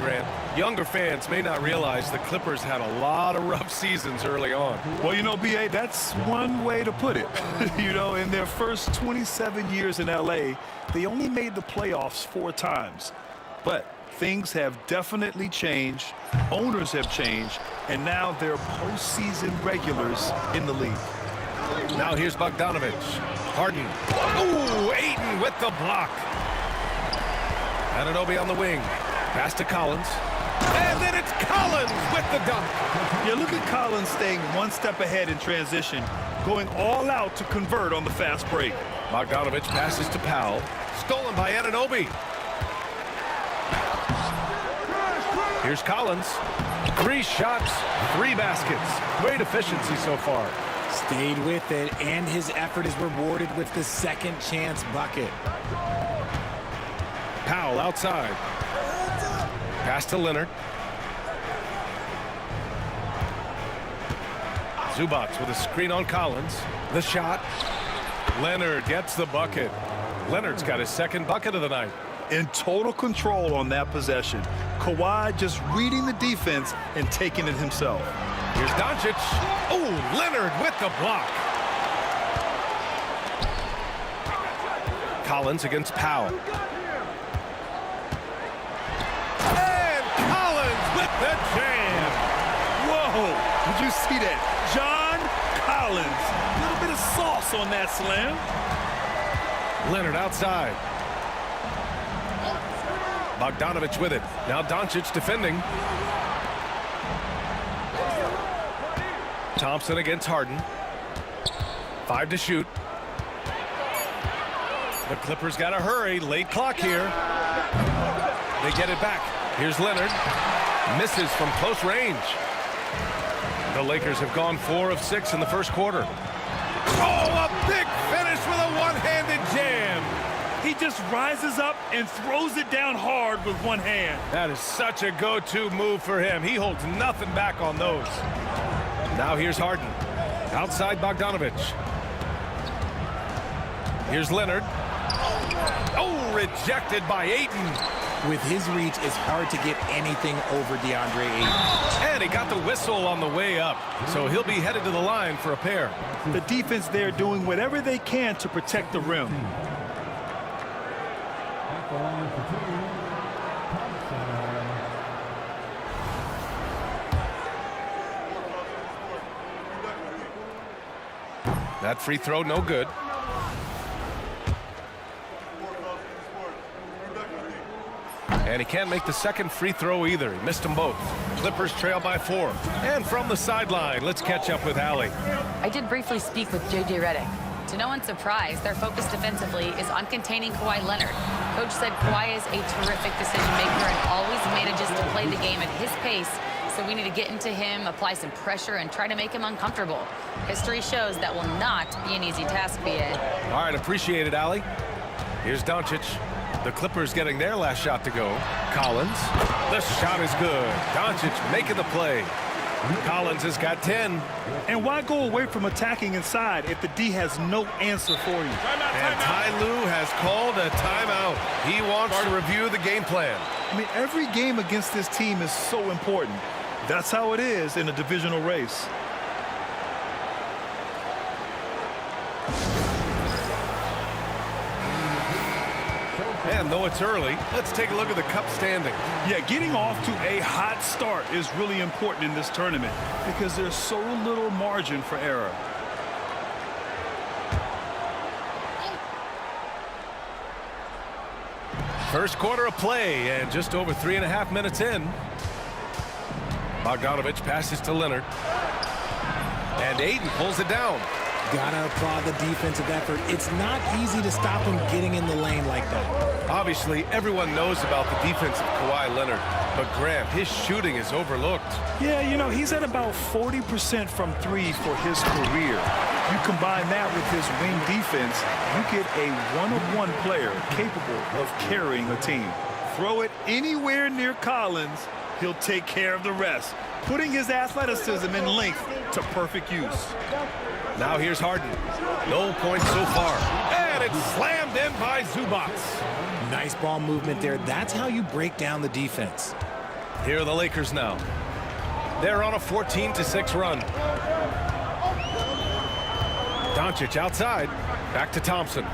Grant. Younger fans may not realize the Clippers had a lot of rough seasons early on. Well, you know, B.A., that's one way to put it. You know, in their first 27 years in L.A., they only made the playoffs 4 times. But things have definitely changed. Owners have changed. And now they're postseason regulars in the league. Now here's Bogdanovich. Harden. Ooh, Ayton with the block. Anunoby on the wing. Pass to Collins. And then it's Collins with the dunk. Yeah, look at Collins staying one step ahead in transition, going all out to convert on the fast break. Bogdanovich passes to Powell. Stolen by Anunoby. Here's Collins. 3 shots, 3 baskets. Great efficiency so far. Stayed with it, and his effort is rewarded with the second chance bucket. Powell outside. Pass to Leonard. Zubac with a screen on Collins. The shot. Leonard gets the bucket. Leonard's got his second bucket of the night. In total control on that possession. Kawhi just reading the defense and taking it himself. Here's Doncic. Oh, Leonard with the block. Collins against Powell. And Collins with the jam. Whoa, did you see that? John Collins. A little bit of sauce on that slam. Leonard outside. Bogdanovich with it. Now Doncic defending. Thompson against Harden. 5 to shoot. The Clippers got to hurry. Late clock here. They get it back. Here's Leonard. Misses from close range. The Lakers have gone 4 of 6 in the first quarter. Oh, a big finish with a one-handed jam. He just rises up and throws it down hard with one hand. That is such a go-to move for him. He holds nothing back on those. Now here's Harden. Outside Bogdanovich. Here's Leonard. Oh, rejected by Ayton. With his reach, it's hard to get anything over DeAndre Ayton. And he got the whistle on the way up, so he'll be headed to the line for a pair. The defense there doing whatever they can to protect the rim. That free throw, no good. And he can't make the second free throw either. He missed them both. Clippers trail by 4. And from the sideline, let's catch up with Allie. I did briefly speak with J.J. Redick. To no one's surprise, their focus defensively is on containing Kawhi Leonard. Coach said Kawhi is a terrific decision maker and always manages to play the game at his pace, so we need to get into him, apply some pressure, and try to make him uncomfortable. History shows that will not be an easy task, B.A. All right, appreciate it, Allie. Here's Doncic. The Clippers getting their last shot to go. Collins. The shot is good. Doncic making the play. Collins has got 10. And why go away from attacking inside if the D has no answer for you? And Ty Lue has called a timeout. He wants to review the game plan. I mean, every game against this team is so important. That's how it is in a divisional race. And though it's early, let's take a look at the Cup standing. Yeah, getting off to a hot start is really important in this tournament because there's so little margin for error. First quarter of play, and just over 3.5 minutes in. Bogdanovich passes to Leonard. And Ayton pulls it down. Gotta applaud the defensive effort. It's not easy to stop him getting in the lane like that. Obviously, everyone knows about the defense of Kawhi Leonard, but Grant, his shooting is overlooked. Yeah, you know, he's at about 40% from 3 for his career. You combine that with his wing defense, you get a one-of-one player capable of carrying a team. Throw it anywhere near Collins, he'll take care of the rest, putting his athleticism and length to perfect use. Now here's Harden. No points so far. And it's slammed in by Zubac. Nice ball movement there. That's how you break down the defense. Here are the Lakers now. They're on a 14-6 run. Doncic outside. Back to Thompson.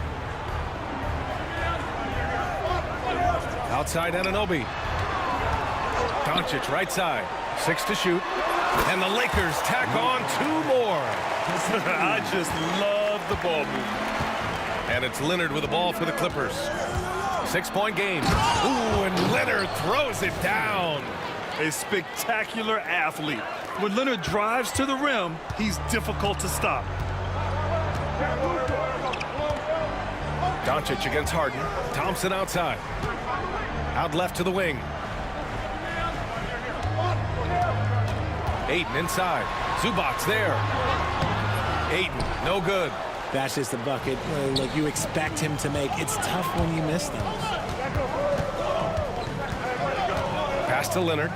Outside Anunoby. Doncic right side. 6 to shoot. And the Lakers tack on 2 more. I just love the ball movement. And it's Leonard with the ball for the Clippers. 6-point game. Ooh, and Leonard throws it down. A spectacular athlete. When Leonard drives to the rim, he's difficult to stop. Doncic against Harden. Thompson outside. Out left to the wing. Ayton inside. Zubac's there. Ayton, no good. That's just a bucket like you expect him to make. It's tough when you miss those. Pass to Leonard.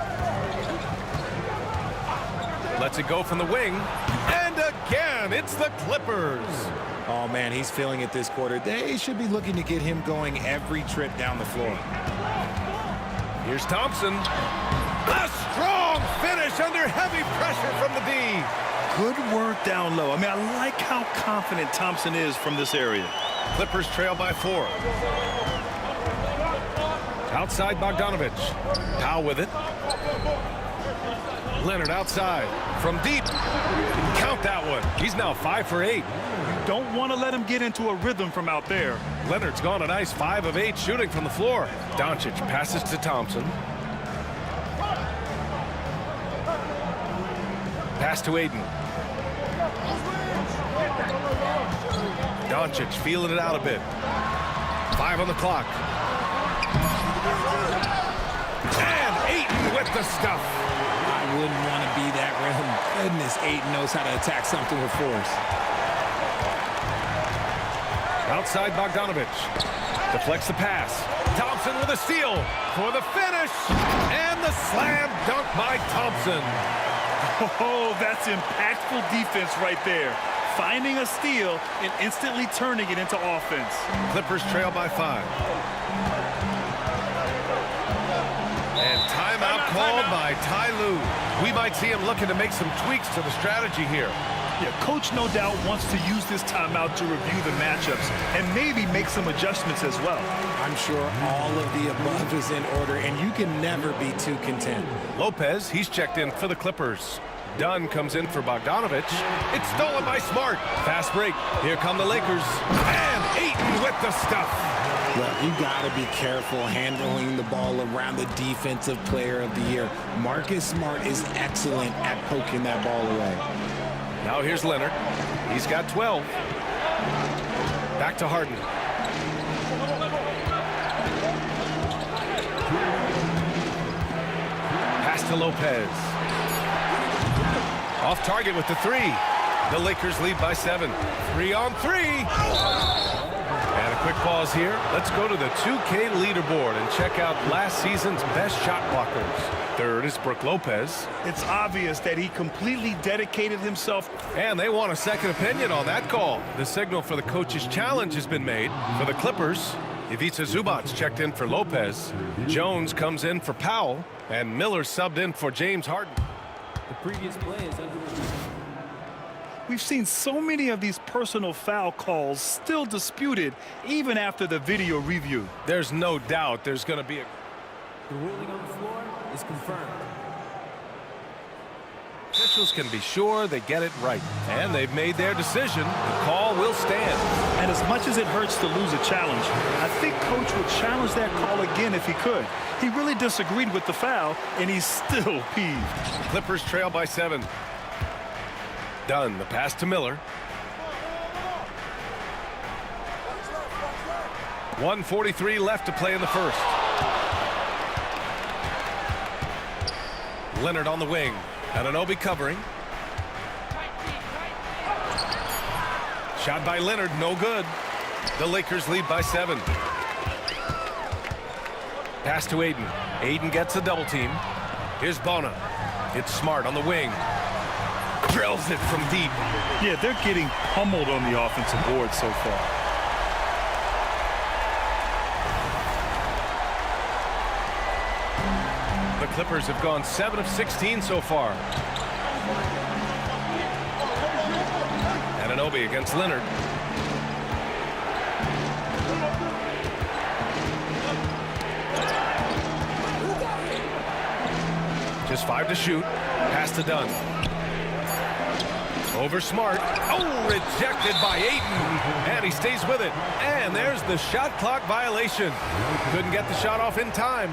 Lets it go from the wing. And again, it's the Clippers. Oh, man, he's feeling it this quarter. They should be looking to get him going every trip down the floor. Here's Thompson. A strong finish under heavy pressure from the D. Good work down low. I mean, I like how confident Thompson is from this area. Clippers trail by 4. Outside Bogdanovich. Powell with it. Leonard outside. From deep. Count that one. He's now 5 for 8. Don't want to let him get into a rhythm from out there. Leonard's gone a nice 5 of 8 shooting from the floor. Doncic passes to Thompson. Pass to Ayton. Doncic feeling it out a bit. 5 on the clock. And Ayton with the stuff. I wouldn't want to be that rim. Goodness, Ayton knows how to attack something with force. Outside Bogdanovich. Deflects the pass. Thompson with a steal for the finish. And the slam dunk by Thompson. Oh, that's impactful defense right there. Finding a steal and instantly turning it into offense. Clippers trail by 5. And timeout called by Ty Lue. We might see him looking to make some tweaks to the strategy here. Yeah, coach no doubt wants to use this timeout to review the matchups and maybe make some adjustments as well. I'm sure all of the above is in order, and you can never be too content. Lopez, he's checked in for the Clippers. Dunn comes in for Bogdanovich. It's stolen by Smart. Fast break. Here come the Lakers. And Ayton with the stuff. Well, you got to be careful handling the ball around the defensive player of the year. Marcus Smart is excellent at poking that ball away. Now here's Leonard. He's got 12. Back to Harden. Pass to Lopez. Off target with the 3. The Lakers lead by 7. 3 on 3. And a quick pause here. Let's go to the 2K leaderboard and check out last season's best shot blockers. Third is Brook Lopez. It's obvious that he completely dedicated himself. And they want a second opinion on that call. The signal for the coach's challenge has been made. For the Clippers, Ivica Zubac's checked in for Lopez. Jones comes in for Powell. And Miller subbed in for James Harden. The previous play is under review. We've seen so many of these personal foul calls still disputed even after the video review. There's no doubt there's going to be a... The ruling on the floor is confirmed. Officials can be sure they get it right. And they've made their decision. The call will stand. And as much as it hurts to lose a challenge, I think Coach would challenge that call again if he could. He really disagreed with the foul, and he's still peeved. Clippers trail by 7. Dunn, the pass to Miller. 1:43 left to play in the first. Leonard on the wing. Anunoby covering. Shot by Leonard, no good. The Lakers lead by 7. Pass to Ayton. Ayton gets a double team. Here's Bona. It's Smart on the wing. Drills it from deep. Yeah, they're getting pummeled on the offensive board so far. The Clippers have gone 7 of 16 so far. Anunoby against Leonard. Just 5 to shoot. Pass to Dunn. Over Smart. Oh, rejected by Ayton. And he stays with it. And there's the shot clock violation. Couldn't get the shot off in time.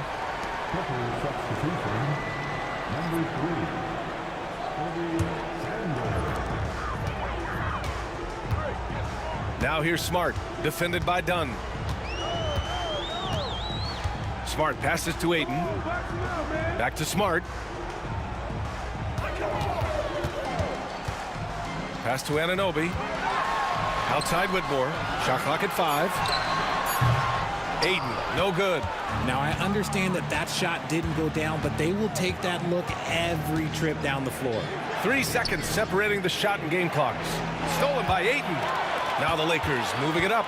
Now here's Smart, defended by Dunn. Smart passes to Ayton. Back to Smart. Pass to Anunoby. Outside Whitmore. Shot clock at 5. Ayton, no good. Now, I understand that that shot didn't go down, but they will take that look every trip down the floor. 3 seconds separating the shot and game clocks. Stolen by Ayton. Now the Lakers moving it up.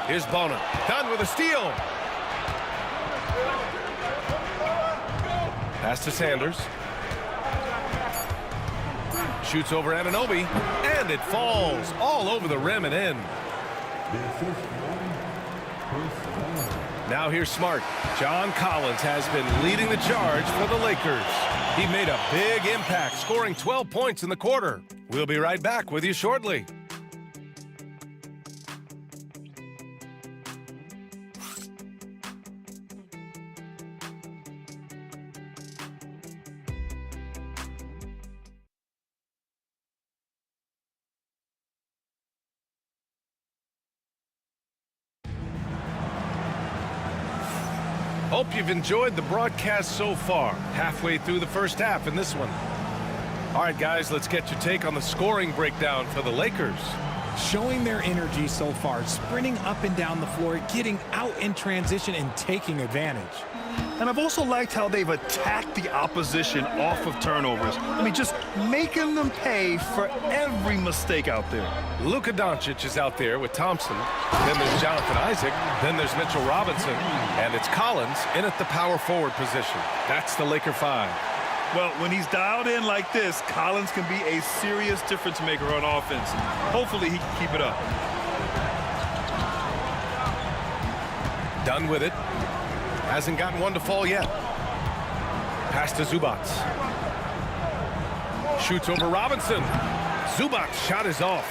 Here's Bona. Dunn with a steal. Pass to Sanders. Shoots over Anunoby. And it falls all over the rim and in. Now here's Smart. John Collins has been leading the charge for the Lakers. He made a big impact, scoring 12 points in the quarter. We'll be right back with you shortly. Hope you've enjoyed the broadcast so far. Halfway through the first half in this one. All right, guys, let's get your take on the scoring breakdown for the Lakers. Showing their energy so far, sprinting up and down the floor, getting out in transition and taking advantage. And I've also liked how they've attacked the opposition off of turnovers. I mean, just making them pay for every mistake out there. Luka Doncic is out there with Thompson. Then there's Jonathan Isaac. Then there's Mitchell Robinson. And it's Collins in at the power forward position. That's the Laker 5. Well, when he's dialed in like this, Collins can be a serious difference maker on offense. Hopefully he can keep it up. Done with it. Hasn't gotten one to fall yet. Pass to Zubac. Shoots over Robinson. Zubac's shot is off.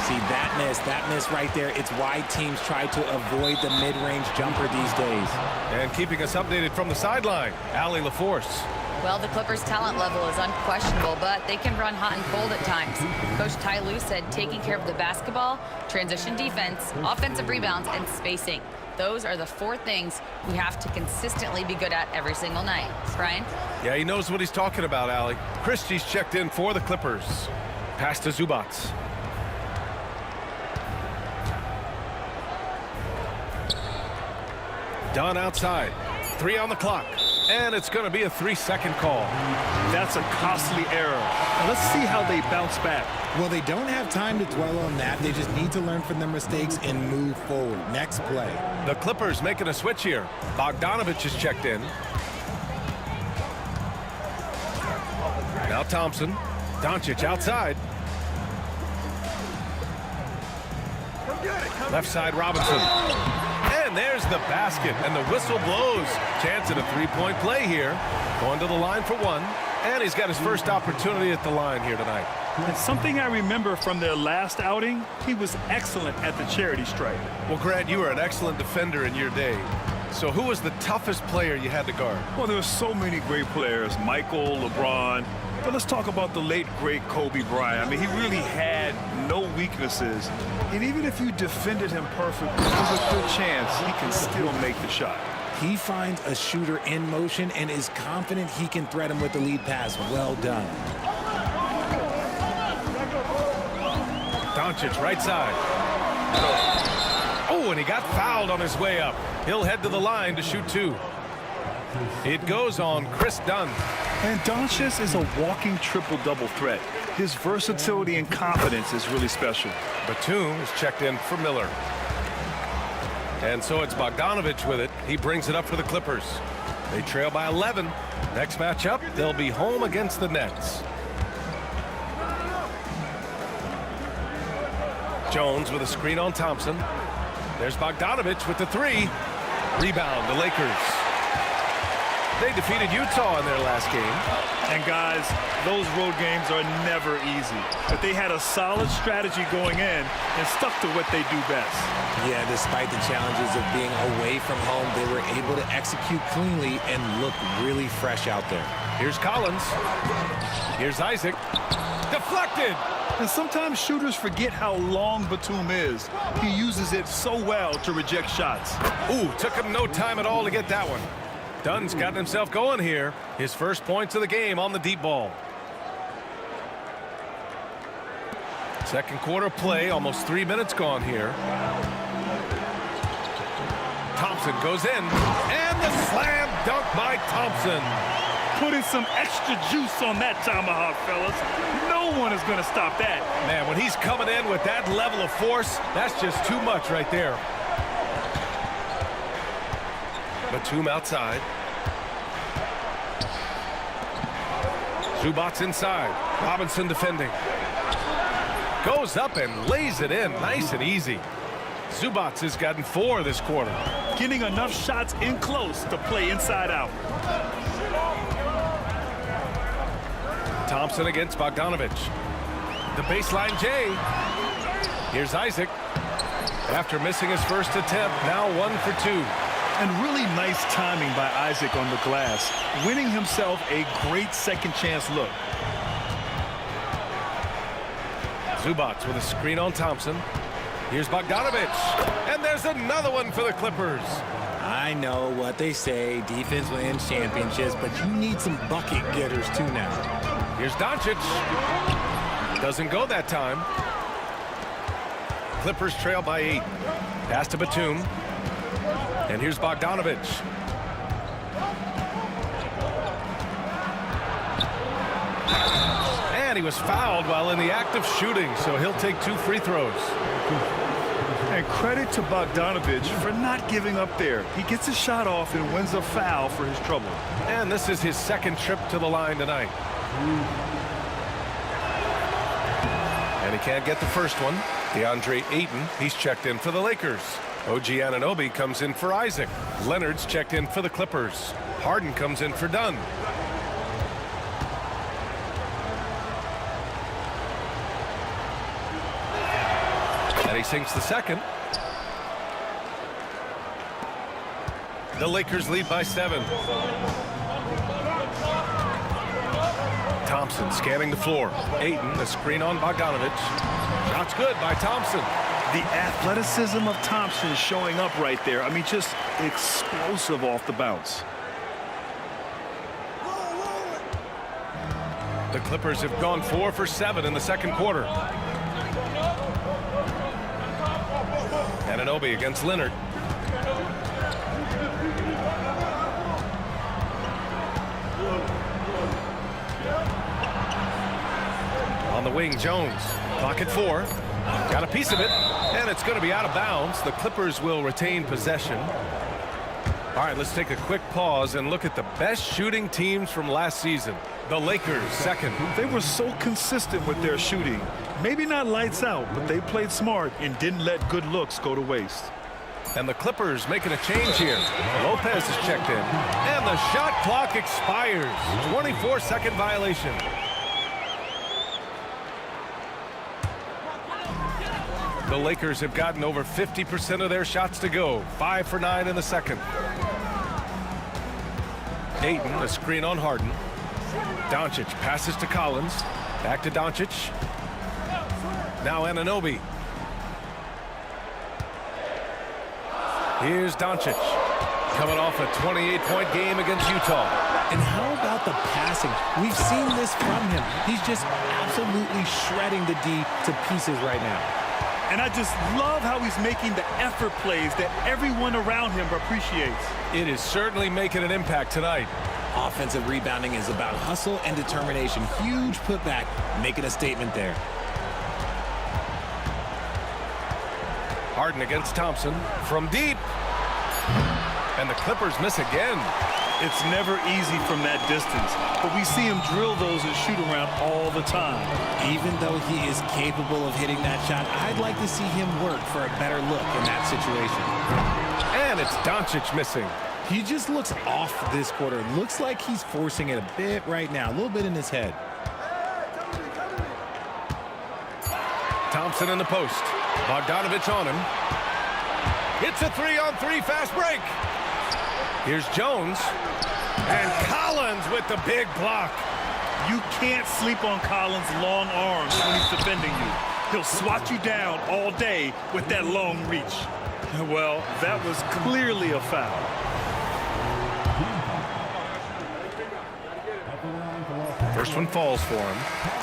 See, that miss right there, it's why teams try to avoid the mid-range jumper these days. And keeping us updated from the sideline, Allie LaForce. Well, the Clippers' talent level is unquestionable, but they can run hot and cold at times. Coach Ty Lue said taking care of the basketball, transition defense, offensive rebounds, and spacing. Those are the 4 things we have to consistently be good at every single night. Brian? Yeah, he knows what he's talking about, Allie. Christie's checked in for the Clippers. Pass to Zubac. Dunn outside. 3 on the clock. And it's going to be a 3-second call. That's a costly error. Now let's see how they bounce back. Well, they don't have time to dwell on that. They just need to learn from their mistakes and move forward. Next play. The Clippers making a switch here. Bogdanovich is checked in. Now Thompson. Doncic outside. Left side Robinson. And there's the basket, and the whistle blows. Chance at a 3-point play here. Going to the line for 1. And he's got his first opportunity at the line here tonight. And something I remember from their last outing, he was excellent at the charity stripe. Well, Grant, you were an excellent defender in your day. So who was the toughest player you had to guard? Well, there were so many great players, Michael, LeBron. But let's talk about the late, great Kobe Bryant. I mean, he really had no weaknesses. And even if you defended him perfectly, there's a good chance he can still make the shot. He finds a shooter in motion and is confident he can thread him with the lead pass. Well done. Doncic, right side. Oh, and he got fouled on his way up. He'll head to the line to shoot 2. It goes on Chris Dunn. And Doncic is a walking triple-double threat. His versatility and confidence is really special. Batum is checked in for Miller. And so it's Bogdanovich with it. He brings it up for the Clippers. They trail by 11. Next matchup, they'll be home against the Nets. Jones with a screen on Thompson. There's Bogdanovich with the three. Rebound, the Lakers. They defeated Utah in their last game. And guys, those road games are never easy. But they had a solid strategy going in and stuck to what they do best. Yeah, despite the challenges of being away from home, they were able to execute cleanly and look really fresh out there. Here's Collins. Here's Isaac. Deflected. And sometimes shooters forget how long Batum is. He uses it so well to reject shots. Ooh, took him no time at all to get that one. Dunn's gotten himself going here. His first points of the game on the deep ball. Second quarter play, almost 3 minutes gone here. Thompson goes in, and the slam dunk by Thompson. Putting some extra juice on that tomahawk, fellas. No one is going to stop that. Man, when he's coming in with that level of force, that's just too much right there. Batum outside. Zubac's inside. Robinson defending. Goes up and lays it in nice and easy. Zubac has gotten 4 this quarter. Getting enough shots in close to play inside out. Thompson against Bogdanovich. The baseline J. Here's Isaac. After missing his first attempt, now 1 for 2. And really nice timing by Isaac on the glass, winning himself a great second chance look. Zubac with a screen on Thompson. Here's Bogdanovich. And there's another one for the Clippers. I know what they say, defense wins championships, but you need some bucket getters too now. Here's Doncic. Doesn't go that time. Clippers trail by 8. Pass to Batum. And here's Bogdanovich. And he was fouled while in the act of shooting, so he'll take 2 free throws. And credit to Bogdanovich for not giving up there. He gets a shot off and wins a foul for his trouble. And this is his second trip to the line tonight. And he can't get the first one. DeAndre Ayton, he's checked in for the Lakers. OG Anunoby comes in for Isaac. Leonard's checked in for the Clippers. Harden comes in for Dunn. And he sinks the second. The Lakers lead by 7. Thompson scanning the floor. Ayton, the screen on Bogdanovich. Shot's good by Thompson. The athleticism of Thompson is showing up right there. I mean, just explosive off the bounce. The Clippers have gone 4 for 7 in the second quarter. Anunoby against Leonard. On the wing, Jones. Clock at 4. Got a piece of it, and it's going to be out of bounds. The Clippers will retain possession. All right, let's take a quick pause and look at the best shooting teams from last season. The Lakers, second. They were so consistent with their shooting. Maybe not lights out, but they played smart and didn't let good looks go to waste. And the Clippers making a change here. Lopez is checked in, and the shot clock expires. 24-second violation. The Lakers have gotten over 50% of their shots to go. 5 for 9 in the second. Ayton, a screen on Harden. Doncic passes to Collins. Back to Doncic. Now Anunoby. Here's Doncic. Coming off a 28-point game against Utah. And how about the passing? We've seen this from him. He's just absolutely shredding the D to pieces right now. And I just love how he's making the effort plays that everyone around him appreciates. It is certainly making an impact tonight. Offensive rebounding is about hustle and determination. Huge putback, making a statement there. Harden against Thompson from deep. And the Clippers miss again. It's never easy from that distance, but we see him drill those and shoot around all the time. Even though he is capable of hitting that shot, I'd like to see him work for a better look in that situation. And it's Doncic missing. He just looks off this quarter. Looks like he's forcing it a bit right now, a little bit in his head. Thompson in the post. Bogdanovich on him. It's a 3-on-3 fast break. Here's Jones. And Collins with the big block. You can't sleep on Collins' long arms when he's defending you. He'll swat you down all day with that long reach. Well, that was clearly a foul. First one falls for him.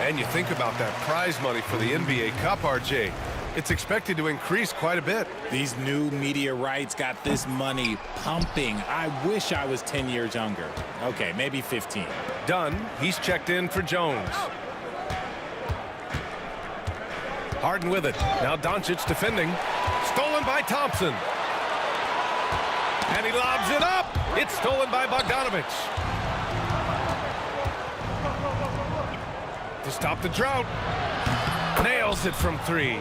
And you think about that prize money for the NBA Cup, RJ. It's expected to increase quite a bit. These new media rights got this money pumping. I wish I was 10 years younger. Okay, maybe 15. Dunn, he's checked in for Jones. Harden with it. Now Doncic defending. Stolen by Thompson. And he lobs it up. It's stolen by Bogdanovich. To stop the drought. Nails it from 3.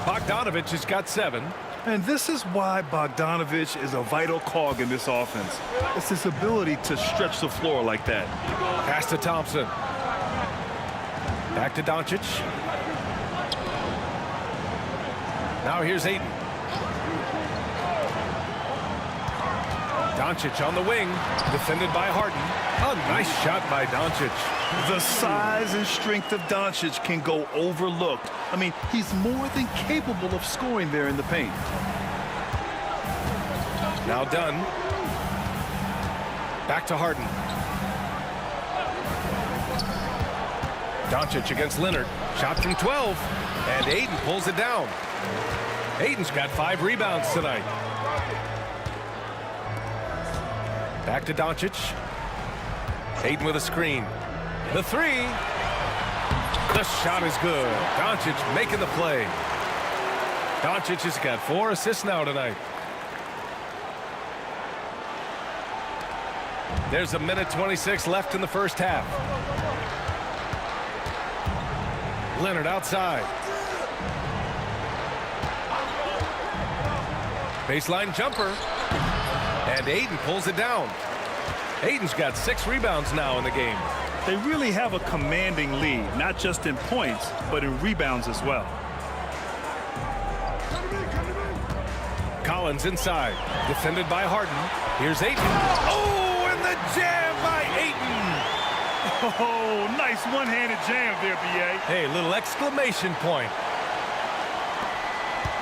Bogdanovich has got 7. And this is why Bogdanovich is a vital cog in this offense. It's his ability to stretch the floor like that. Pass to Thompson. Back to Doncic. Now here's Ayton. Doncic on the wing, defended by Harden. A nice shot by Doncic. The size and strength of Doncic can go overlooked. I mean, he's more than capable of scoring there in the paint. Now Dunn. Back to Harden. Doncic against Leonard. Shot from 12. And Ayton pulls it down. Ayton's got 5 rebounds tonight. Back to Doncic. Ayton with a screen. The 3. The shot is good. Doncic making the play. Doncic has got 4 assists now tonight. There's a minute 26 left in the first half. Leonard outside. Baseline jumper. And Ayton pulls it down. Ayton's got 6 rebounds now in the game. They really have a commanding lead, not just in points, but in rebounds as well. Collins inside, defended by Harden. Here's Ayton. Oh, and the jam by Ayton. Oh, nice one-handed jam there, B.A. Hey, little exclamation point.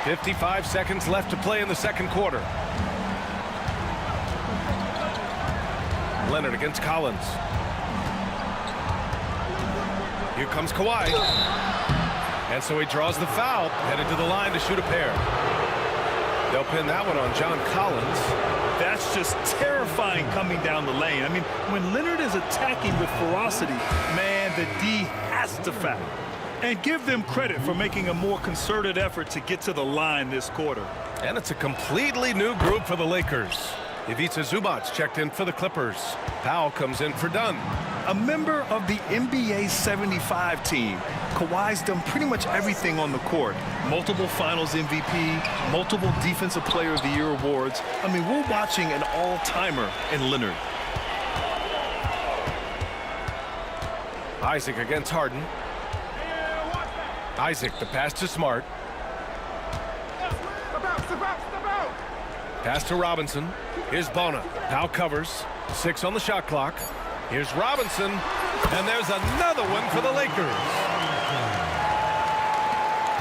55 seconds left to play in the second quarter. Leonard against Collins. Here comes Kawhi. And so he draws the foul, headed to the line to shoot a pair. They'll pin that one on John Collins. That's just terrifying coming down the lane. I mean, when Leonard is attacking with ferocity, man, the D has to foul. And give them credit for making a more concerted effort to get to the line this quarter. And it's a completely new group for the Lakers. Ivica Zubac's checked in for the Clippers. Powell comes in for Dunn. A member of the NBA 75 team, Kawhi's done pretty much everything on the court. Multiple Finals MVP, multiple Defensive Player of the Year awards. I mean, we're watching an all-timer in Leonard. Isaac against Harden. Isaac, the pass to Smart. Pass to Robinson. Here's Bona. Powell covers. 6 on the shot clock. Here's Robinson. And there's another one for the Lakers.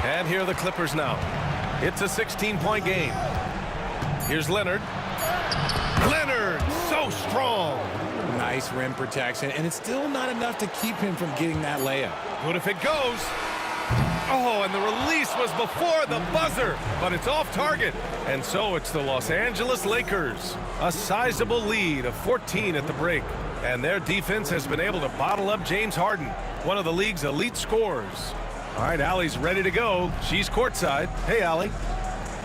And here are the Clippers now. It's a 16-point game. Here's Leonard. Leonard, so strong. Nice rim protection, and it's still not enough to keep him from getting that layup. What if it goes? Oh, and the release was before the buzzer, but it's off target. And so it's the Los Angeles Lakers. A sizable lead of 14 at the break. And their defense has been able to bottle up James Harden, one of the league's elite scorers. All right, Allie's ready to go. She's courtside. Hey, Allie.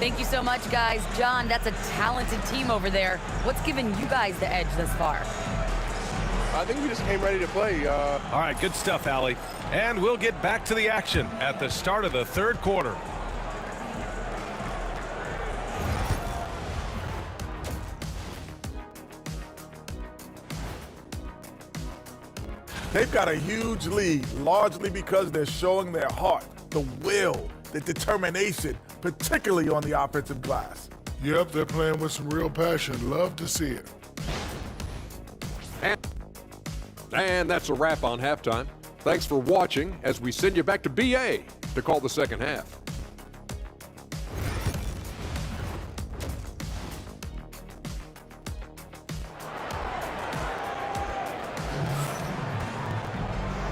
Thank you so much, guys. John, that's a talented team over there. What's given you guys the edge thus far? I think we just came ready to play. All right, good stuff, Allie. And we'll get back to the action at the start of the third quarter. They've got a huge lead, largely because they're showing their heart, the will, the determination, particularly on the offensive glass. Yep, they're playing with some real passion. Love to see it. And that's a wrap on halftime. Thanks for watching as we send you back to BA to call the second half.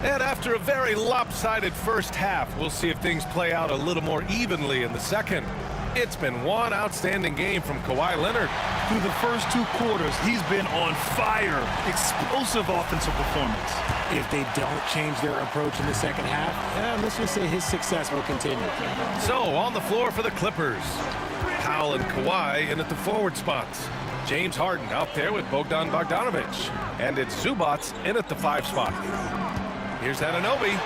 And after a very lopsided first half, we'll see if things play out a little more evenly in the second. It's been one outstanding game from Kawhi Leonard. Through the first 2 quarters, he's been on fire. Explosive offensive performance. If they don't change their approach in the second half, let's just say his success will continue. So, on the floor for the Clippers. Powell and Kawhi in at the forward spots. James Harden out there with Bogdan Bogdanovic. And it's Zubats in at the 5 spot. Here's Anunoby.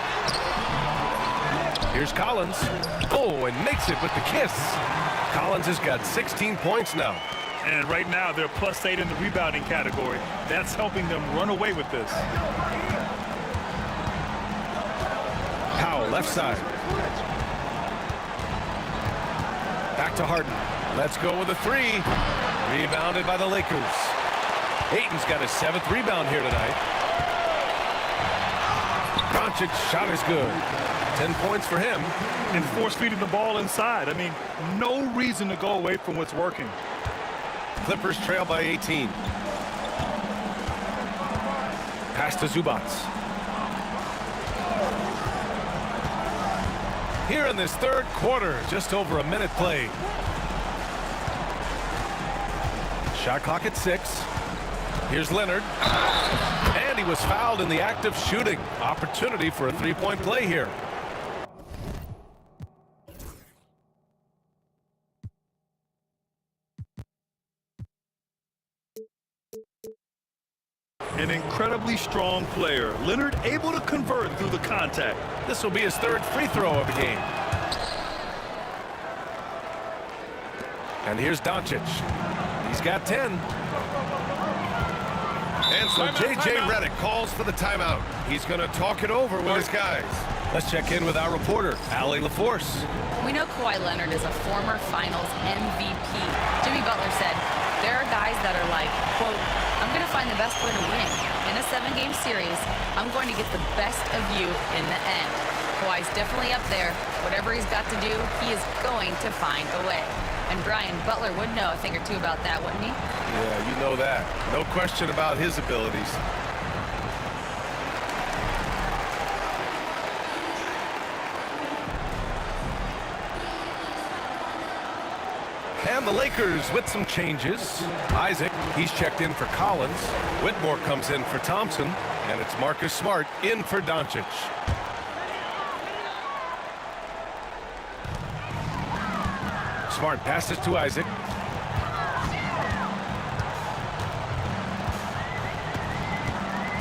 Here's Collins. Oh, and makes it with the kiss. Collins has got 16 points now. And right now, they're +8 in the rebounding category. That's helping them run away with this. Powell, left side. Back to Harden. Let's go with a 3. Rebounded by the Lakers. Ayton's got his 7th rebound here tonight. Doncic's shot is good. 10 points for him. And force feeding the ball inside. I mean, no reason to go away from what's working. Clippers trail by 18. Pass to Zubats. Here in this third quarter, just over a minute played. Shot clock at 6. Here's Leonard. And he was fouled in the act of shooting. Opportunity for a 3-point play here. An incredibly strong player. Leonard able to convert through the contact. This will be his 3rd free throw of the game. And here's Doncic. He's got 10. And so J.J. Redick calls for the timeout. He's going to talk it over with his guys. Let's check in with our reporter, Allie LaForce. We know Kawhi Leonard is a former Finals MVP. Jimmy Butler said, there are guys that are like, quote, I'm going to find the best way to win. In a 7-game series, I'm going to get the best of you in the end. Kawhi's definitely up there. Whatever he's got to do, he is going to find a way. And Brian, Butler would know a thing or two about that, wouldn't he? Yeah, you know that. No question about his abilities. And the Lakers with some changes. Isaac, he's checked in for Collins. Whitmore comes in for Thompson. And it's Marcus Smart in for Doncic. Smart passes to Isaac.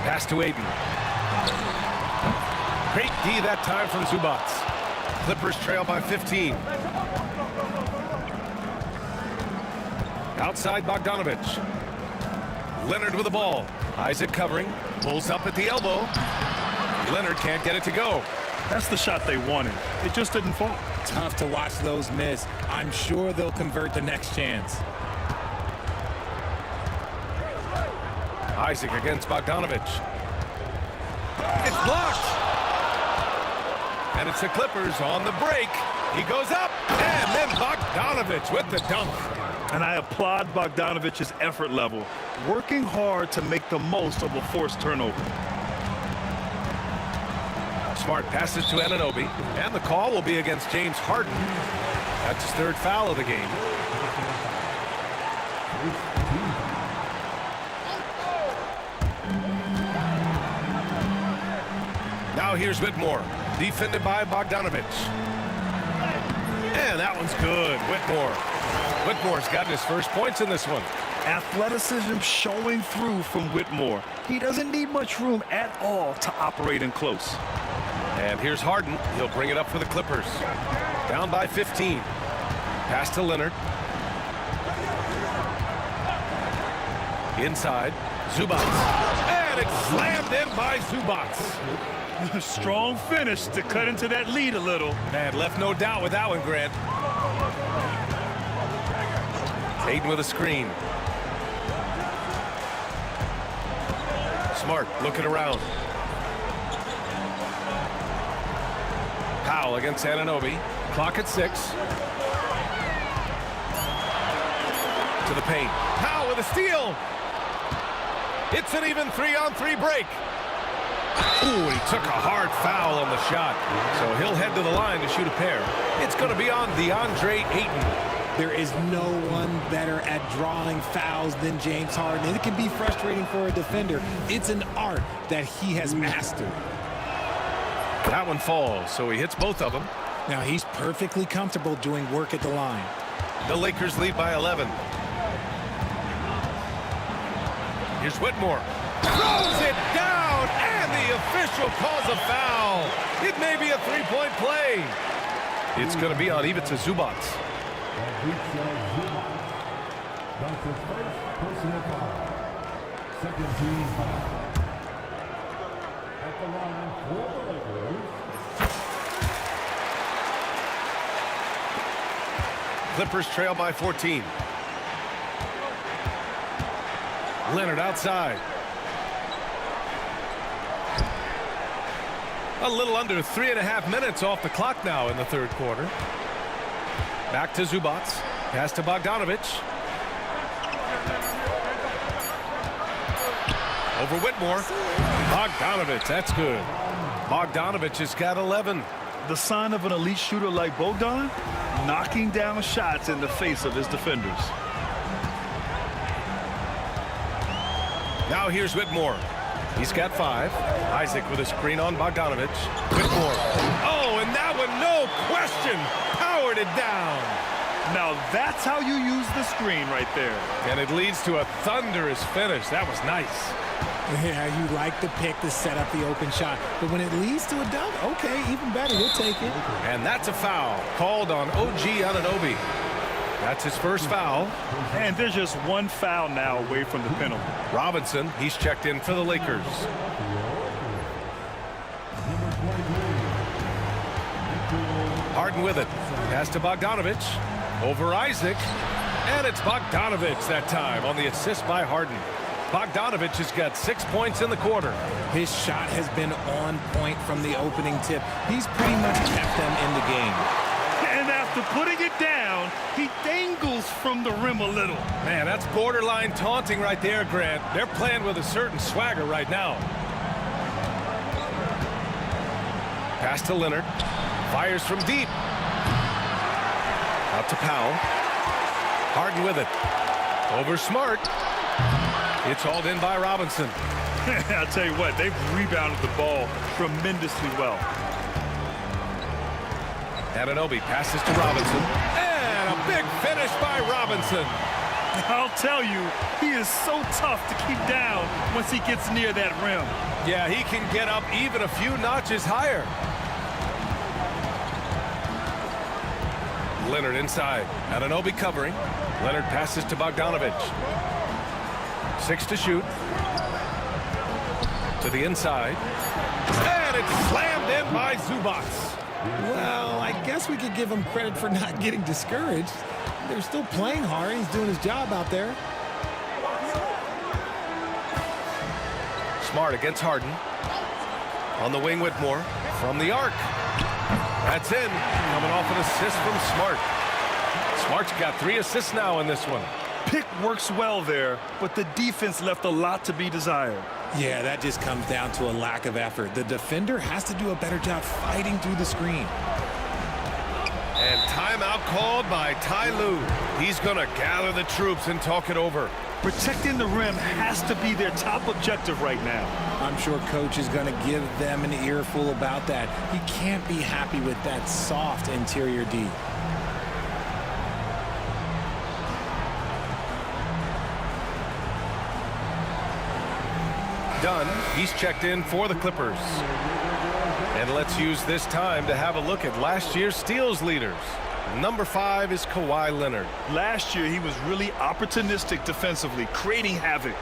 Pass to Ayton. Great D that time from Zubats. Clippers trail by 15. Outside Bogdanovic. Leonard with the ball. Isaac covering. Pulls up at the elbow. Leonard can't get it to go. That's the shot they wanted. It just didn't fall. Tough to watch those miss. I'm sure they'll convert the next chance. Isaac against Bogdanovic. It's blocked. And it's the Clippers on the break. He goes up. And then Bogdanovic with the dunk. And I applaud Bogdanovic's effort level, working hard to make the most of a forced turnover. Smart passes to Anunoby, and the call will be against James Harden. That's his 3rd foul of the game. Now here's Whitmore, defended by Bogdanovic. And that one's good. Whitmore Whitmore's gotten his first points in this one. Athleticism showing through from Whitmore. He doesn't need much room at all to operate in close. And here's Harden. He'll bring it up for the Clippers. Down by 15. Pass to Leonard. Inside. Zubats. And it's slammed in by Zubats. Strong finish to cut into that lead a little. Man, left no doubt with that one, Grant. Aiden with a screen. Smart looking around. Powell against Anunoby. Clock at 6. To the paint. Powell with a steal. It's an even 3-on-3 break. Ooh, he took a hard foul on the shot. So he'll head to the line to shoot a pair. It's going to be on DeAndre Ayton. There is no one better at drawing fouls than James Harden. And it can be frustrating for a defender. It's an art that he has mastered. That one falls, so he hits both of them. Now he's perfectly comfortable doing work at the line. The Lakers lead by 11. Here's Whitmore. Throws it down, and the official calls a foul. It may be a three-point play. It's going to be on Ivica Zubats. That's the first personal foul. Second team foul. At the line for the Lakers. Clippers trail by 14. Leonard outside. A little under 3.5 minutes off the clock now in the third quarter. Back to Zubats. Pass to Bogdanovic. Over Whitmore. Bogdanovic, that's good. Bogdanovic has got 11. The sign of an elite shooter like Bogdan, knocking down shots in the face of his defenders. Now here's Whitmore. He's got 5. Isaac with a screen on Bogdanovic. Whitmore. Oh, and that one, no question, powered it down. Now that's how you use the screen right there. And it leads to a thunderous finish. That was nice. Yeah, you like the pick to set up the open shot. But when it leads to a dunk, okay, even better, we'll take it. And that's a foul called on OG Anunoby. That's his first foul. And there's just one foul now away from the penalty. Robinson, he's checked in for the Lakers. Harden with it. Pass to Bogdanovic. Over Isaac. And it's Bogdanovic that time on the assist by Harden. Bogdanovic has got 6 points in the quarter. His shot has been on point from the opening tip. He's pretty much kept them in the game. And after putting it down, he dangles from the rim a little. Man, that's borderline taunting right there, Grant. They're playing with a certain swagger right now. Pass to Leonard. Fires from deep. Out to Powell. Harden with it. Over Smart. It's hauled in by Robinson. I'll tell you what, they've rebounded the ball tremendously well. Anunoby passes to Robinson. And a big finish by Robinson. I'll tell you, he is so tough to keep down once he gets near that rim. Yeah, he can get up even a few notches higher. Leonard inside. Anunoby covering. Leonard passes to Bogdanovic. 6 to shoot. To the inside. And it's slammed in by Zubats. Well, I guess we could give him credit for not getting discouraged. They're still playing hard. He's doing his job out there. Smart against Harden. On the wing, Whitmore. From the arc. That's in. Coming off an assist from Smart. Smart's got 3 assists now in this one. Pick works well there, but the defense left a lot to be desired. Yeah, that just comes down to a lack of effort. The defender has to do a better job fighting through the screen. And timeout called by Ty Lue. He's going to gather the troops and talk it over. Protecting the rim has to be their top objective right now. I'm sure coach is going to give them an earful about that. He can't be happy with that soft interior D. Dunn, he's checked in for the Clippers. And let's use this time to have a look at last year's steals leaders. Number 5 is Kawhi Leonard. Last year, he was really opportunistic defensively, creating havoc.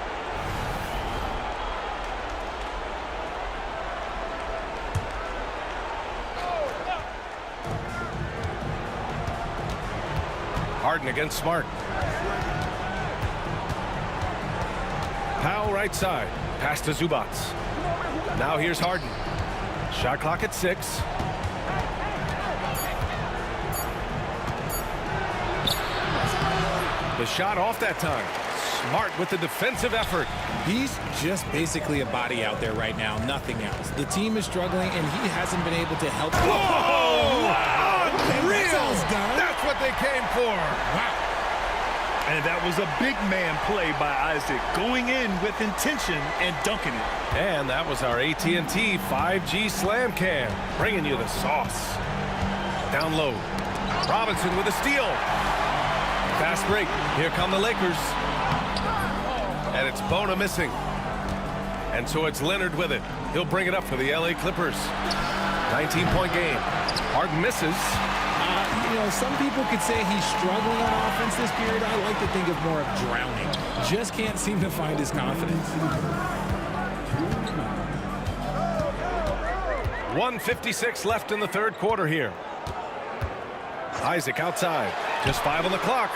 Harden against Smart. Powell right side. Pass to Zubac. Now here's Harden. Shot clock at 6. The shot off that time. Smart with the defensive effort. He's just basically a body out there right now, nothing else. The team is struggling, and he hasn't been able to help. Whoa! Unreal! That's what they came for. Wow. And that was a big man play by Isaac, going in with intention and dunking it. And that was our AT&T 5G Slam Cam, bringing you the sauce. Down low. Robinson with a steal. Fast break. Here come the Lakers. And it's Bona missing. And so it's Leonard with it. He'll bring it up for the LA Clippers. 19-point game. Harden misses. You know, some people could say he's struggling on offense this period. I like to think of more of drowning. Just can't seem to find his confidence. 1:56 left in the third quarter here. Isaac outside. Just 5 on the clock.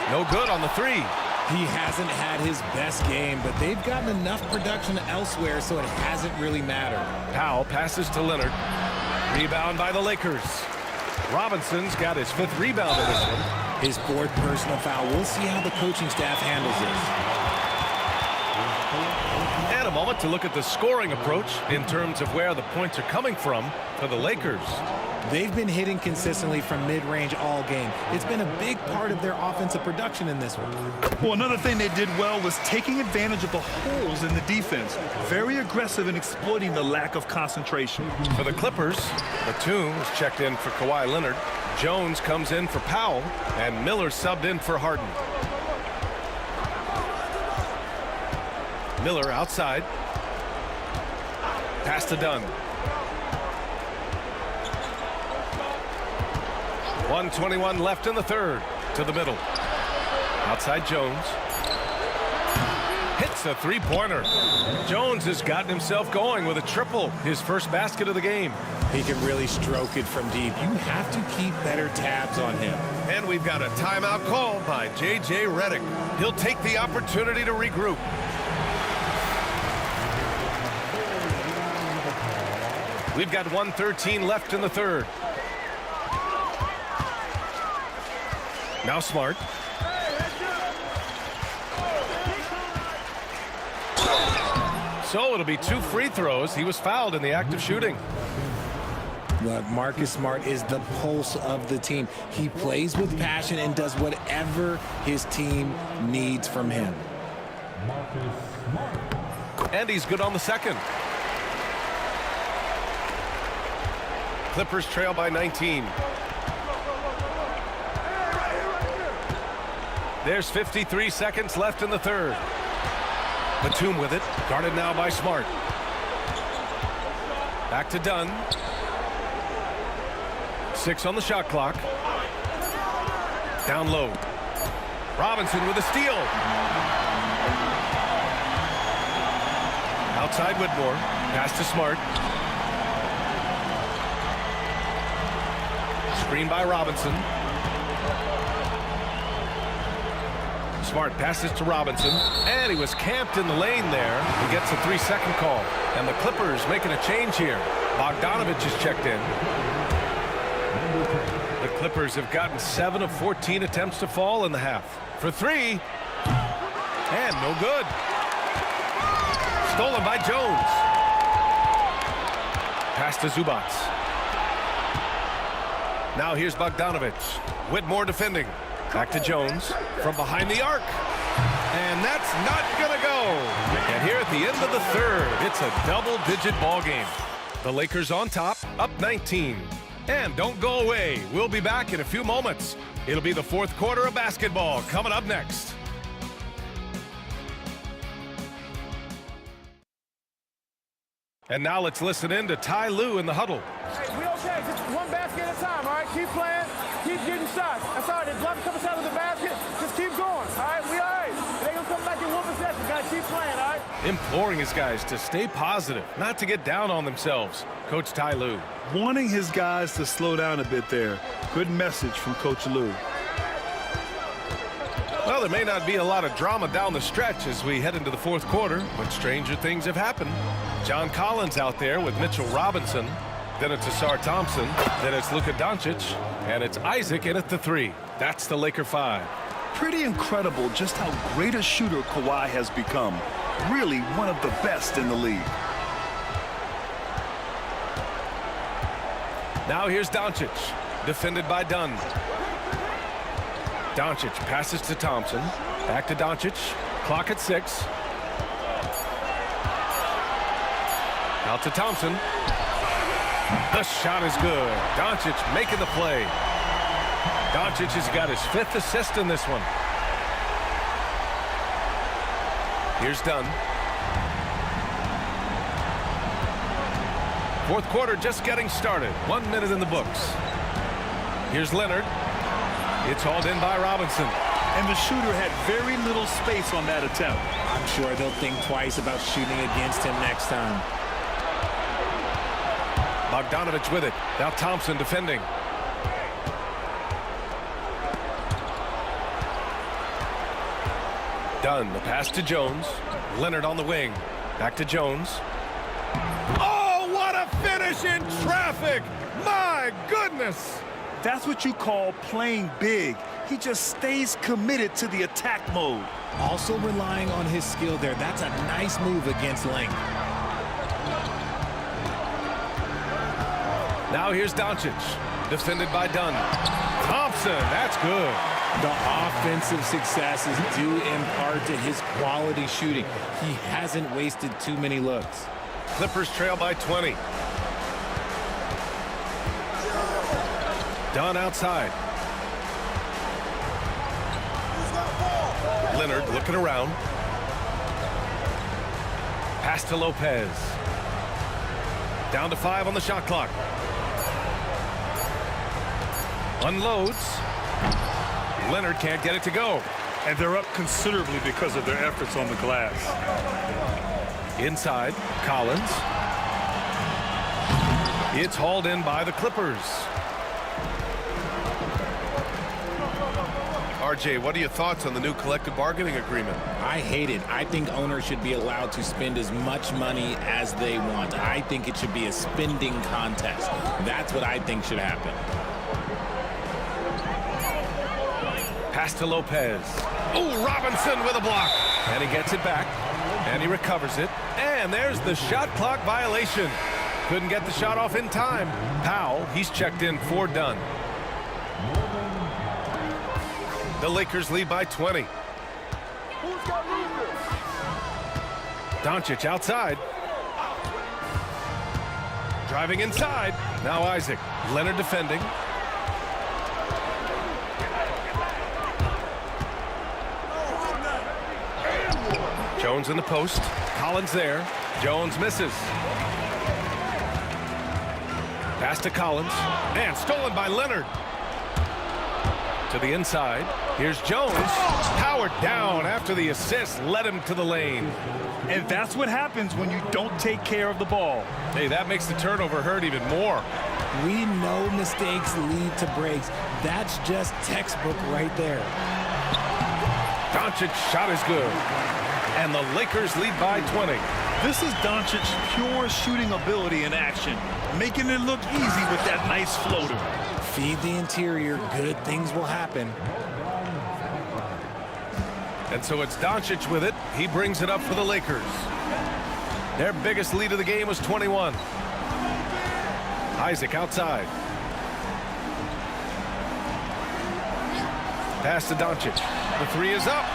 No good on the 3. He hasn't had his best game, but they've gotten enough production elsewhere, so it hasn't really mattered. Powell passes to Leonard. Rebound by the Lakers. Robinson's got his 5th rebound in this one. His 4th personal foul. We'll see how the coaching staff handles this. And a moment to look at the scoring approach in terms of where the points are coming from for the Lakers. They've been hitting consistently from mid-range all game. It's been a big part of their offensive production in this one. Well, another thing they did well was taking advantage of the holes in the defense. Very aggressive in exploiting the lack of concentration. For the Clippers, Batum is checked in for Kawhi Leonard. Jones comes in for Powell, and Miller subbed in for Harden. Miller outside. Pass to Dunn. 1:21 left in the third. To the middle. Outside Jones. Hits a 3-pointer. Jones has gotten himself going with a triple. His first basket of the game. He can really stroke it from deep. You have to keep better tabs on him. And we've got a timeout called by J.J. Redick. He'll take the opportunity to regroup. We've got 1:13 left in the third. Now Smart. So it'll be 2 free throws. He was fouled in the act of shooting. Look, Marcus Smart is the pulse of the team. He plays with passion and does whatever his team needs from him. And he's good on the second. Clippers trail by 19. There's 53 seconds left in the third. Batum with it. Guarded now by Smart. Back to Dunn. 6 on the shot clock. Down low. Robinson with a steal. Outside Whitmore. Pass to Smart. Screen by Robinson. Smart passes to Robinson, and he was camped in the lane there. He gets a 3-second call, and the Clippers making a change here. Bogdanovich is checked in. The Clippers have gotten 7 of 14 attempts to fall in the half. For 3, and no good. Stolen by Jones. Pass to Zubac. Now here's Bogdanovich. Whitmore defending. Back to Jones from behind the arc. And that's not going to go. And here at the end of the third, it's a double-digit ball game. The Lakers on top, up 19. And don't go away. We'll be back in a few moments. It'll be the fourth quarter of basketball coming up next. And now let's listen in to Ty Lue in the huddle. Hey, we okay. Just one basket at a time, all right? Keep playing. Keep getting shots. That's all right. They block a couple shots of the basket. Just keep going, all right? We all right. They gonna come back in one possession. Gotta keep playing, all right? Imploring his guys to stay positive, not to get down on themselves. Coach Ty Lue. Wanting his guys to slow down a bit there. Good message from Coach Lue. Well, there may not be a lot of drama down the stretch as we head into the fourth quarter, but stranger things have happened. John Collins out there with Mitchell Robinson. Then it's Asar Thompson. Then it's Luka Doncic. And it's Isaac in at the 3. That's the Laker 5. Pretty incredible just how great a shooter Kawhi has become. Really one of the best in the league. Now here's Doncic, defended by Dunn. Doncic passes to Thompson. Back to Doncic. Clock at 6. Out to Thompson. The shot is good. Doncic making the play. Doncic has got his 5th assist in this one. Here's Dunn. Fourth quarter just getting started. 1 minute in the books. Here's Leonard. It's hauled in by Robinson. And the shooter had very little space on that attempt. I'm sure they'll think twice about shooting against him next time. Bogdanovich with it. Now Thompson defending. Dunn, the pass to Jones. Leonard on the wing. Back to Jones. Oh, what a finish in traffic! My goodness! That's what you call playing big. He just stays committed to the attack mode. Also relying on his skill there. That's a nice move against length. Now here's Doncic, defended by Dunn. Thompson, that's good. The offensive success is due in part to his quality shooting. He hasn't wasted too many looks. Clippers trail by 20. Dunn outside. Leonard looking around. Pass to Lopez. Down to 5 on the shot clock. Unloads. Leonard can't get it to go. And they're up considerably because of their efforts on the glass. Inside, Collins. It's hauled in by the Clippers. RJ, what are your thoughts on the new collective bargaining agreement? I hate it. I think owners should be allowed to spend as much money as they want. I think it should be a spending contest. That's what I think should happen. Pass to Lopez. Oh, Robinson with a block. And he gets it back. And he recovers it. And there's the shot clock violation. Couldn't get the shot off in time. Powell, he's checked in for Dunn. The Lakers lead by 20. Doncic outside. Driving inside. Now Isaac. Leonard defending. Jones in the post. Collins there. Jones misses. Pass to Collins. And stolen by Leonard. To the inside. Here's Jones. Powered down after the assist led him to the lane. And that's what happens when you don't take care of the ball. Hey, that makes the turnover hurt even more. We know mistakes lead to breaks. That's just textbook right there. Doncic's shot is good. And the Lakers lead by 20. This is Doncic's pure shooting ability in action, making it look easy with that nice floater. Feed the interior, good things will happen. And so it's Doncic with it. He brings it up for the Lakers. Their biggest lead of the game was 21. Isaac outside. Pass to Doncic. The 3 is up.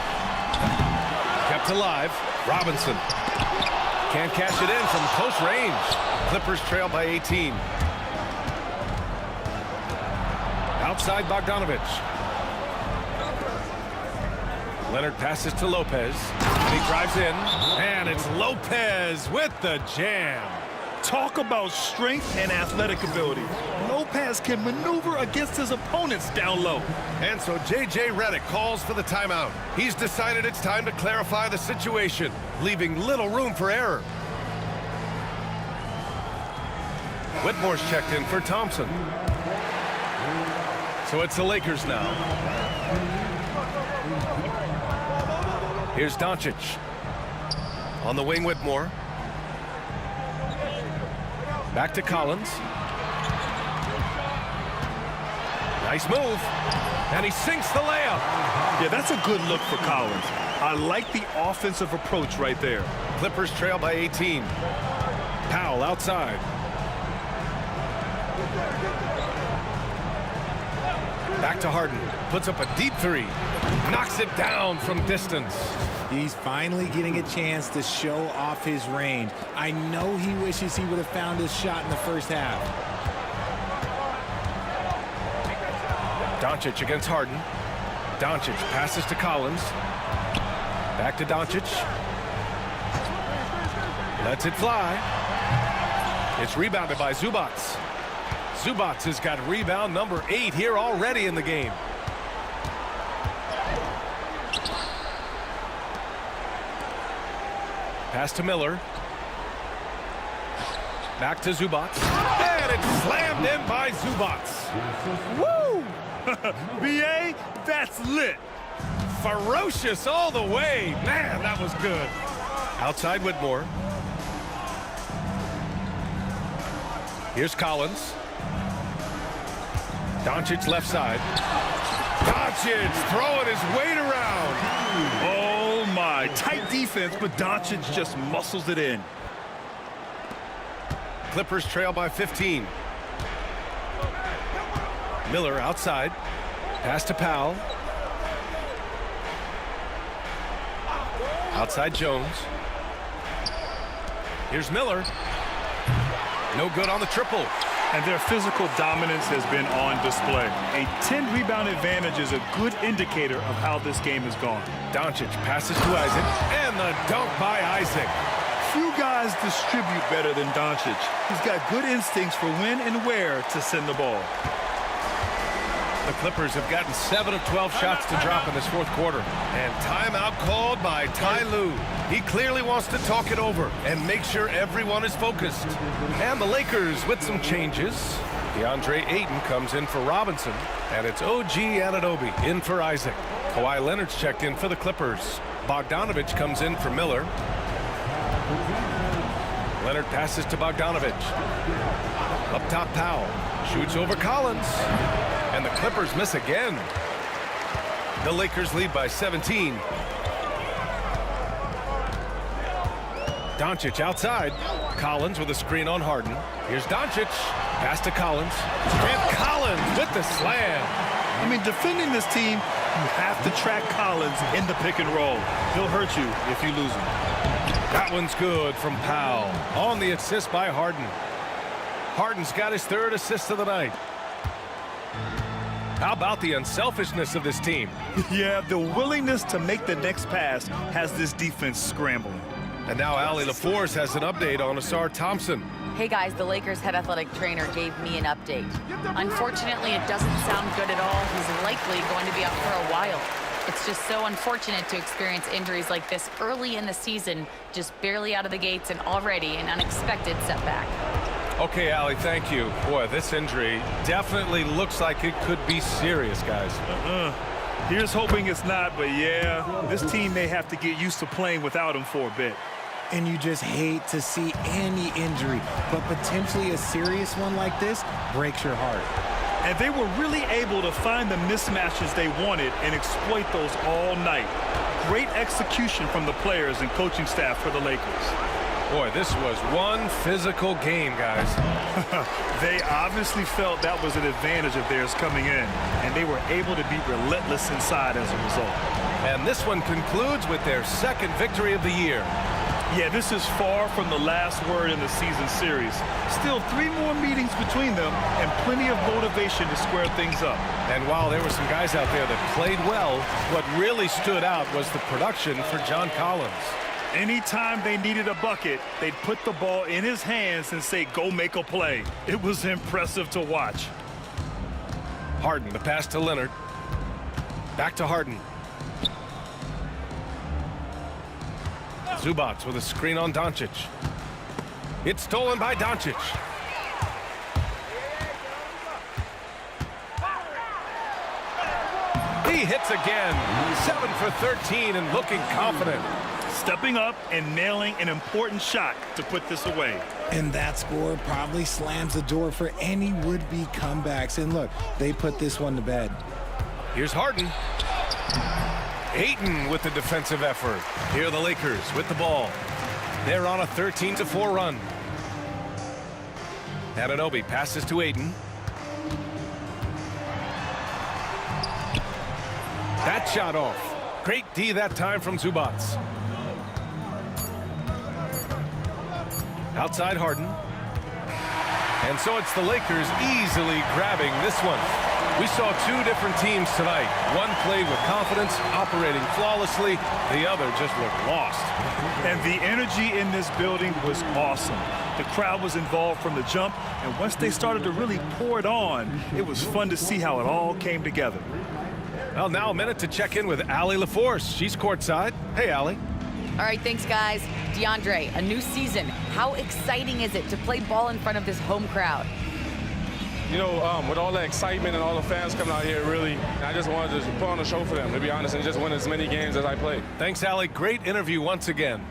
Kept alive. Robinson. Can't cash it in from close range. Clippers trail by 18. Outside Bogdanovich. Leonard passes to Lopez. And he drives in. And it's Lopez with the jam. Talk about strength and athletic ability. Lopez can maneuver against his opponents down low. And so J.J. Redick calls for the timeout. He's decided it's time to clarify the situation, leaving little room for error. Whitmore's checked in for Thompson. So it's the Lakers now. Here's Doncic. On the wing, Whitmore. Back to Collins. Nice move. And he sinks the layup. Yeah, that's a good look for Collins. I like the offensive approach right there. Clippers trail by 18. Powell outside. Back to Harden. Puts up a deep three. Knocks it down from distance. He's finally getting a chance to show off his range. I know he wishes he would have found his shot in the first half. Doncic against Harden. Doncic passes to Collins. Back to Doncic. Lets it fly. It's rebounded by Zubac. Zubac has got rebound number 8 here already in the game. Pass to Miller. Back to Zubac. And it's slammed in by Zubac. Woo! B.A., that's lit. Ferocious all the way. Man, that was good. Outside Whitmore. Here's Collins. Doncic left side. Doncic throwing his weight around. Oh, my. Tight defense, but Doncic just muscles it in. Clippers trail by 15. Miller outside. Pass to Powell. Outside Jones. Here's Miller. No good on the triple. And their physical dominance has been on display. A 10-rebound advantage is a good indicator of how this game has gone. Doncic passes to Isaac. And the dunk by Isaac. Few guys distribute better than Doncic. He's got good instincts for when and where to send the ball. The Clippers have gotten 7 of 12 shots to drop in this fourth quarter. And timeout called by Ty Lue. He clearly wants to talk it over and make sure everyone is focused. And the Lakers with some changes. DeAndre Ayton comes in for Robinson. And it's OG Anunoby in for Isaac. Kawhi Leonard's checked in for the Clippers. Bogdanovich comes in for Miller. Leonard passes to Bogdanovich. Up top, Powell. Shoots over Collins. And the Clippers miss again. The Lakers lead by 17. Doncic outside. Collins with a screen on Harden. Here's Doncic. Pass to Collins. And Collins with the slam. I mean, defending this team, you have to track Collins in the pick and roll. He'll hurt you if you lose him. That one's good from Powell. On the assist by Harden. Harden's got his 3rd assist of the night. How about the unselfishness of this team? Yeah, the willingness to make the next pass has this defense scrambling. And now Allie LaForce has an update on Asar Thompson. Hey guys, the Lakers head athletic trainer gave me an update. Unfortunately, it doesn't sound good at all. He's likely going to be out for a while. It's just so unfortunate to experience injuries like this early in the season, just barely out of the gates and already an unexpected setback. Okay, Allie, thank you. Boy, this injury definitely looks like it could be serious, guys. Here's hoping it's not, but yeah, this team may have to get used to playing without him for a bit. And you just hate to see any injury, but potentially a serious one like this breaks your heart. And they were really able to find the mismatches they wanted and exploit those all night. Great execution from the players and coaching staff for the Lakers. Boy, this was one physical game, guys. They obviously felt that was an advantage of theirs coming in, and they were able to be relentless inside as a result. And this one concludes with their 2nd victory of the year. Yeah, this is far from the last word in the season series. Still 3 more meetings between them and plenty of motivation to square things up. And while there were some guys out there that played well, what really stood out was the production for John Collins. Anytime they needed a bucket, they'd put the ball in his hands and say, go make a play. It was impressive to watch. Harden, the pass to Leonard. Back to Harden. Zubac with a screen on Doncic. It's stolen by Doncic. He hits again. 7 for 13 and looking confident. Stepping up and nailing an important shot to put this away. And that score probably slams the door for any would-be comebacks. And look, they put this one to bed. Here's Harden. Ayton with the defensive effort. Here are the Lakers with the ball. They're on a 13-4 run. Anunoby passes to Ayton. That shot off. Great D that time from Zubac. Outside Harden. And so it's the Lakers easily grabbing this one. We saw two different teams tonight. One played with confidence, operating flawlessly. The other just looked lost. And the energy in this building was awesome. The crowd was involved from the jump, and once they started to really pour it on, it was fun to see how it all came together. Well, now a minute to check in with Allie LaForce. She's courtside. Hey, Allie. All right, thanks, guys. DeAndre, a new season. How exciting is it to play ball in front of this home crowd? You know, with all the excitement and all the fans coming out here, really, I just wanted to put on a show for them, to be honest, and just win as many games as I play. Thanks, Allie. Great interview once again.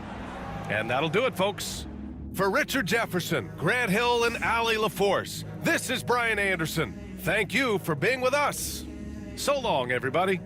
And that'll do it, folks. For Richard Jefferson, Grant Hill, and Allie LaForce, this is Brian Anderson. Thank you for being with us. So long, everybody.